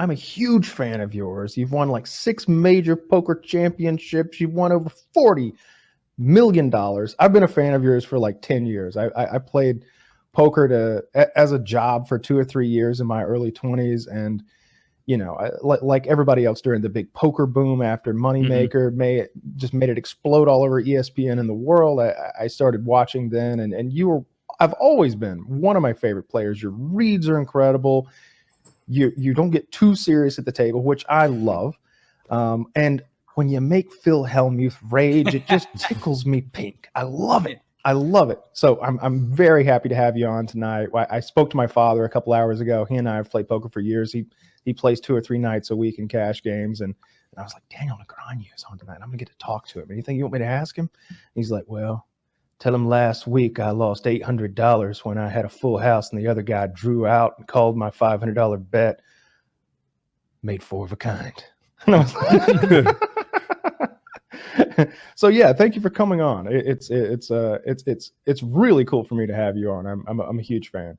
I'm a huge fan of yours. You've won like 6 major poker championships. You've won over $40 million. I've been a fan of yours for like 10 years. I played poker as a job for 2 or 3 years in my early 20s. And, like everybody else during the big poker boom after Moneymaker made it explode all over ESPN in the world. I started watching then, and I've always been one of my favorite players. Your reads are incredible. You don't get too serious at the table, which I love. And when you make Phil Hellmuth rage, it just tickles me pink. I love it. I love it. So I'm very happy to have you on tonight. I spoke to my father a couple hours ago. He and I have played poker for years. He plays 2 or 3 nights a week in cash games. And I was like, Daniel Negreanu is on tonight. I'm going to get to talk to him. Anything you want me to ask him? He's like, well, tell him last week I lost $800 when I had a full house and the other guy drew out and called my $500 bet. Made 4 of a kind. And I was like, so yeah, thank you for coming on. It's really cool for me to have you on. I'm a huge fan.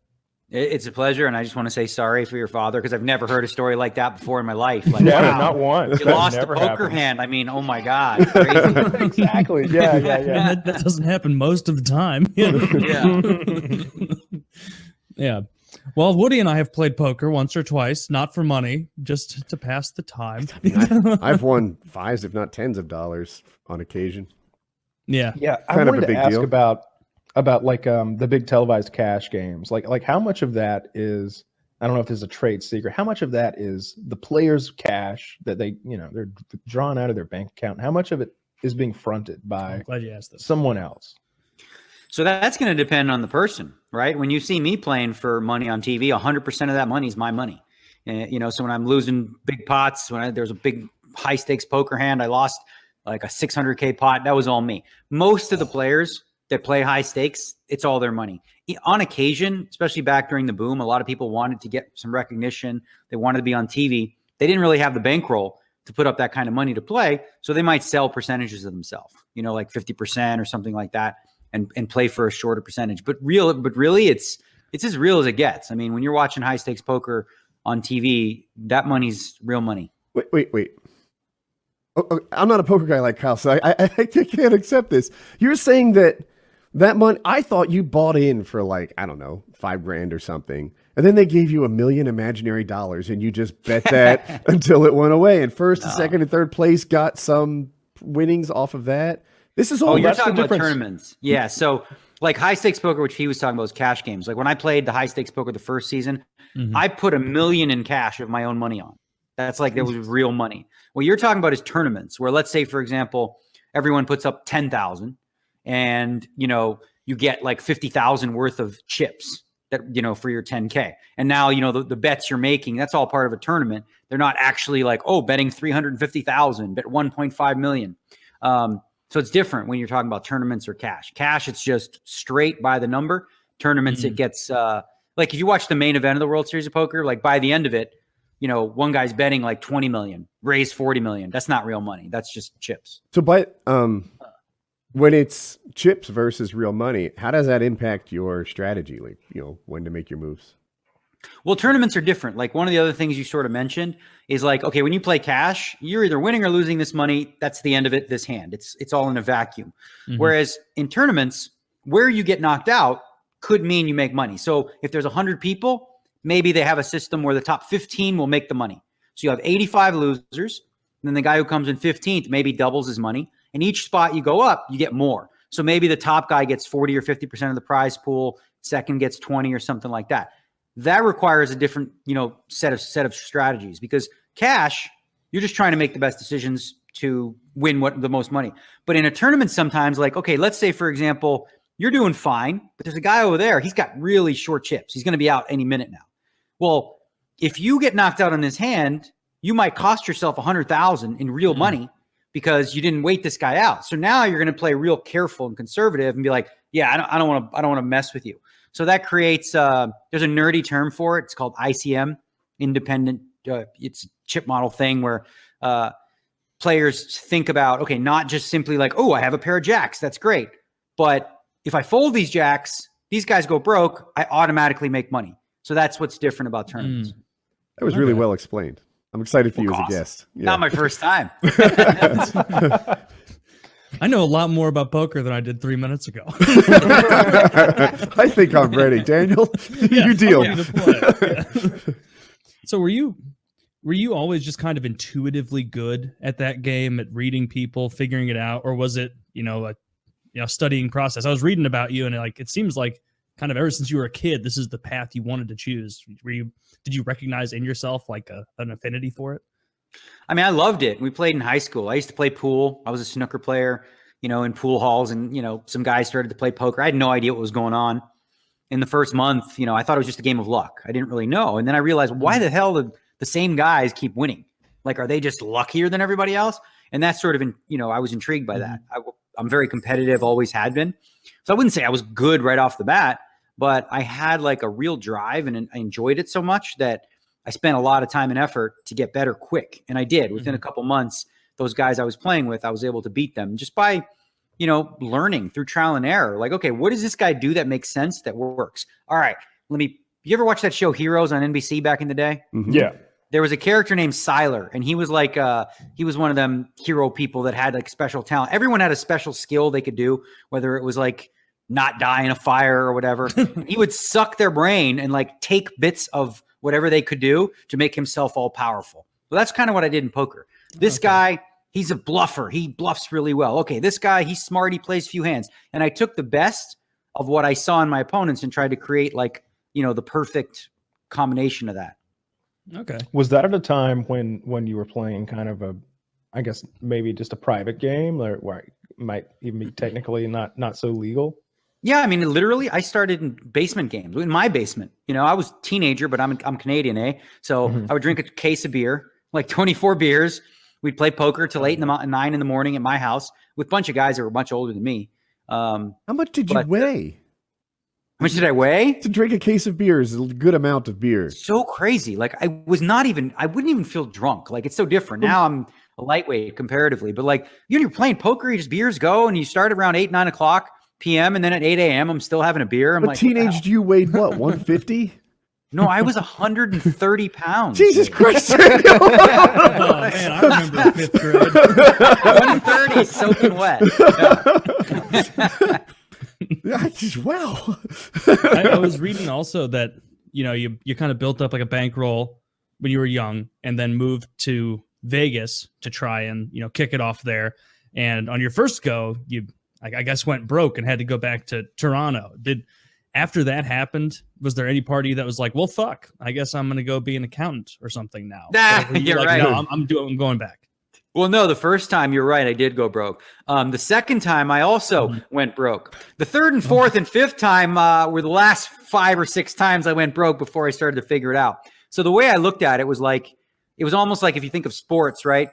It's a pleasure, and I just want to say sorry for your father because I've never heard a story like that before in my life. Like, never, wow, not once. You lost a poker hand. I mean, oh my God, crazy. Exactly. Yeah. That doesn't happen most of the time. Yeah. Well, Woody and I have played poker once or twice, not for money, just to pass the time. I've won 5s, if not 10s of dollars on occasion. Yeah. I wanted to ask about like the big televised cash games. Like how much of that is, I don't know if there's a trade secret, how much of that is the players' cash that they're drawn out of their bank account? How much of it is being fronted by I'm glad you asked this. Someone else? So that's going to depend on the person, right? When you see me playing for money on TV, 100% of that money is my money. So when I'm losing big pots, there's a big high stakes poker hand, I lost like a 600K pot. That was all me. Most of the players that play high stakes, it's all their money. On occasion, especially back during the boom, a lot of people wanted to get some recognition. They wanted to be on TV. They didn't really have the bankroll to put up that kind of money to play. So they might sell percentages of themselves, like 50% or something like that, and play for a shorter percentage. But really, it's as real as it gets. I mean, when you're watching high stakes poker on TV, that money's real money. Wait. Oh, I'm not a poker guy like Kyle, so I can't accept this. You're saying that money, I thought you bought in for like, I don't know, $5,000 or something. And then they gave you $1 million imaginary dollars and you just bet that until it went away. And first, second, and third place got some winnings off of that. This is all. Oh, you're talking about tournaments. Yeah. So like high stakes poker, which he was talking about, was cash games. Like when I played the high stakes poker the first season, I put $1 million in cash of my own money on. That's like, there was real money. What you're talking about is tournaments where, let's say, for example, everyone puts up 10,000 and, you get like 50,000 worth of chips that, for your 10K. And now, the bets you're making, that's all part of a tournament. They're not actually like, betting 350,000, bet 1.5 million. So it's different when you're talking about tournaments or cash. Cash, it's just straight by the number. Tournaments, it gets like if you watch the main event of the World Series of Poker, like by the end of it, one guy's betting like 20 million, raised 40 million. That's not real money. That's just chips. So, but when it's chips versus real money, how does that impact your strategy? Like, when to make your moves? Well, tournaments are different. Like one of the other things you sort of mentioned is like, okay, when you play cash, you're either winning or losing this money. That's the end of it. This hand, it's all in a vacuum. Whereas in tournaments, where you get knocked out could mean you make money. So if there's 100 people, maybe they have a system where the top 15 will make the money. So you have 85 losers. And then the guy who comes in 15th maybe doubles his money. And each spot you go up, you get more. So maybe the top guy gets 40 or 50% of the prize pool. Second gets 20 or something like that. That requires a different, set of strategies, because cash, you're just trying to make the best decisions to win the most money. But in a tournament, sometimes like, okay, let's say, for example, you're doing fine, but there's a guy over there. He's got really short chips. He's going to be out any minute now. Well, if you get knocked out on this hand, you might cost yourself 100,000 in real money because you didn't wait this guy out. So now you're going to play real careful and conservative and be like, yeah, I don't want to mess with you. So that creates, there's a nerdy term for it. It's called ICM, independent. It's a chip model thing where players think about, okay, not just simply like, oh, I have a pair of jacks. That's great. But if I fold these jacks, these guys go broke, I automatically make money. So that's what's different about tournaments. That was really well explained. I'm excited for you as a awesome. guest. Yeah. Not my first time. I know a lot more about poker than I did 3 minutes ago. I think I'm ready, Daniel. You deal. I'm ready to play. Yeah. So were you always just kind of intuitively good at that game, at reading people, figuring it out, or was it a studying process? I was reading about you, and it seems like kind of ever since you were a kid, this is the path you wanted to choose. Did you recognize in yourself like an affinity for it? I mean, I loved it. We played in high school. I used to play pool. I was a snooker player, in pool halls, and, some guys started to play poker. I had no idea what was going on. In the first month, I thought it was just a game of luck. I didn't really know. And then I realized, why the hell did the same guys keep winning? Like, are they just luckier than everybody else? And that's sort of, I was intrigued by that. I'm very competitive, always had been. So I wouldn't say I was good right off the bat, but I had like a real drive, and I enjoyed it so much that I spent a lot of time and effort to get better quick. And I did. Within a couple months, those guys I was playing with, I was able to beat them just by, learning through trial and error. Like, okay, what does this guy do that makes sense, that works? All right, you ever watch that show Heroes on NBC back in the day? Mm-hmm. Yeah. There was a character named Siler, and he was like, he was one of them hero people that had like special talent. Everyone had a special skill they could do, whether it was like not die in a fire or whatever. He would suck their brain and like take bits of whatever they could do to make himself all powerful. Well, that's kind of what I did in poker. This guy, he's a bluffer. He bluffs really well. Okay, this guy, he's smart. He plays few hands. And I took the best of what I saw in my opponents and tried to create like, the perfect combination of that. Okay. Was that at a time when you were playing kind of I guess maybe just a private game, where it might even be technically not so legal? Yeah, I mean, literally, I started in basement games, in my basement. I was a teenager, but I'm Canadian, eh? So I would drink a case of beer, like 24 beers. We'd play poker till 9 in the morning at my house with a bunch of guys that were much older than me. How much did you weigh? How much did I weigh? To drink a case of beer is a good amount of beer. So crazy. Like, I wouldn't even feel drunk. Like, it's so different. Now I'm a lightweight comparatively, but like, you're playing poker, beers go, and you start around 8, 9 o'clock p.m. and then at 8 a.m. I'm still having a beer. I'm but like, teenage you weighed what, 150? No, I was 130 pounds. Jesus Christ. Oh, man, I remember 5th grade. 130 soaking wet. Wow. I was reading also that, you kind of built up like a bankroll when you were young and then moved to Vegas to try and, kick it off there. And on your first go, you, I guess, went broke and had to go back to Toronto. After that happened, was there any party that was like, well, fuck, I guess I'm going to go be an accountant or something now? You're like, right. No, I'm going back. Well, no, the first time, you're right, I did go broke. The second time, I also went broke. The third and fourth and fifth time were the last 5 or 6 times I went broke before I started to figure it out. So the way I looked at it was almost like if you think of sports, right?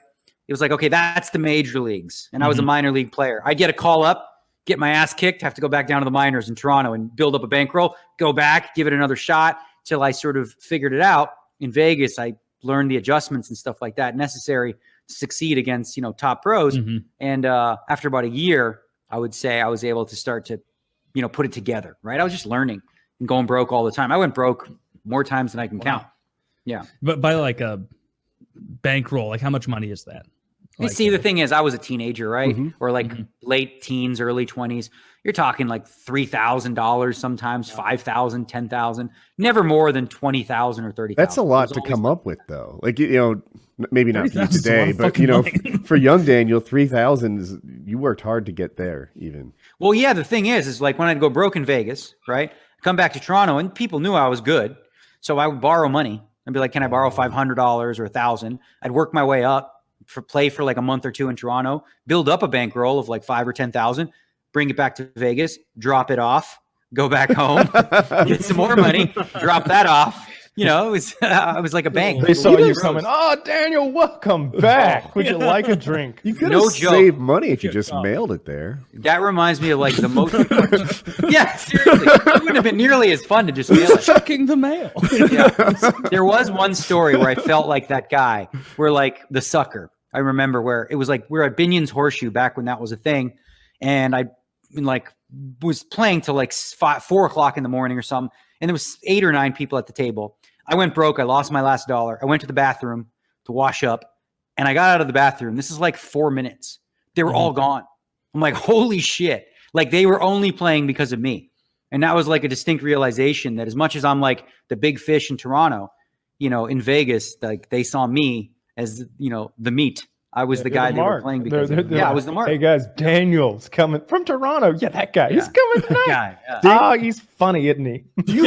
It was like, okay, that's the major leagues. And I was a minor league player. I'd get a call up, get my ass kicked, have to go back down to the minors in Toronto and build up a bankroll, go back, give it another shot till I sort of figured it out. In Vegas, I learned the adjustments and stuff like that necessary to succeed against, top pros. And after about a year, I would say I was able to start to, put it together, right? I was just learning and going broke all the time. I went broke more times than I can count. Yeah. But by like a bankroll, like how much money is that? Like, see, the thing is, I was a teenager, right? Or like late teens, early 20s. You're talking like $3,000 sometimes, $5,000, $10,000. Never more than $20,000 or $30,000. That's a lot to come up with, though. Like, maybe not for you today, but money. for young Daniel, 3,000 is, you worked hard to get there, even. Well, yeah. The thing is like when I'd go broke in Vegas, right? Come back to Toronto, and people knew I was good, so I would borrow money and be like, "Can I borrow $500 or $1,000?" I'd work my way up. Play for like a month or two in Toronto, build up a bankroll of like 5 or 10,000, bring it back to Vegas, drop it off, go back home, get some more money, drop that off. It was I was like a bank. They saw you coming. Oh, Daniel, welcome back. Would you like a drink? You could have saved money if you just mailed it there. That reminds me of like the most important. Yeah, seriously. It wouldn't have been nearly as fun to just mail it. Checking the mail. Yeah. There was one story where I felt like that guy, where like the sucker. I remember where it was like we were at Binion's Horseshoe back when that was a thing, and I was playing till like 4 o'clock in the morning or something, and there was 8 or 9 people at the table. I went broke. I lost my last dollar. I went to the bathroom, to wash up. And I got out of the bathroom. This is like 4 minutes. They were all gone. I'm like, holy shit. Like they were only playing because of me. And that was like a distinct realization that as much as I'm like the big fish in Toronto, you know, in Vegas, like they saw me as, you know, the meat. I was the guy they were playing because I was the mark. Hey guys, Daniel's coming from Toronto. Yeah, that guy. He's coming tonight. That guy. Yeah. Oh, he's funny, isn't he? Do you